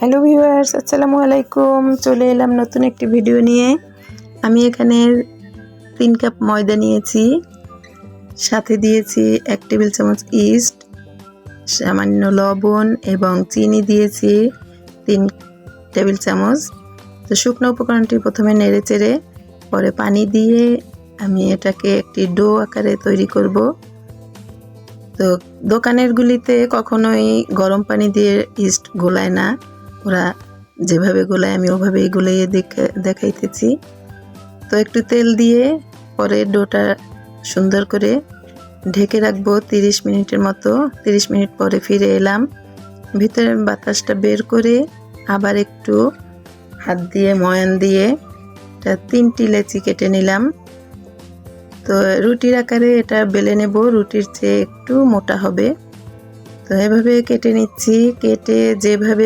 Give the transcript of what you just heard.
Hello viewers, আসসালামু আলাইকুম। চলে এলাম নতুন একটি ভিডিও নিয়ে। আমি এখানে 3 কাপ ময়দা নিয়েছি, সাথে দিয়েছি 1 টেবিল চামচ ইস্ট, সামান্য লবণ এবং চিনি দিয়েছি 3 টেবিল চামচ। তো শুকনো উপকরণটি প্রথমে নেড়েচেড়ে পরে পানি দিয়ে আমি এটাকে একটি ডো আকারে তৈরি করব। তো দোকানের গুলিতে কখনোই গরম পানি দিয়ে ইস্ট গোলায় না, ওরা যেভাবে গোলায় আমি ওভাবেই গোলাইয়ে দেখাইতেছি। তো একটু তেল দিয়ে পরে ডোটা সুন্দর করে ঢেকে রাখবো 30 মিনিটের মতো। 30 মিনিট পরে ফিরে এলাম, ভিতরের বাতাসটা বের করে আবার একটু হাত দিয়ে ময়ান দিয়ে 3টি লেচি কেটে নিলাম। তো রুটির আকারে এটা বেলে নেব, রুটির চেয়ে একটু মোটা হবে। তো এভাবে কেটে নিচ্ছি, কেটে যেভাবে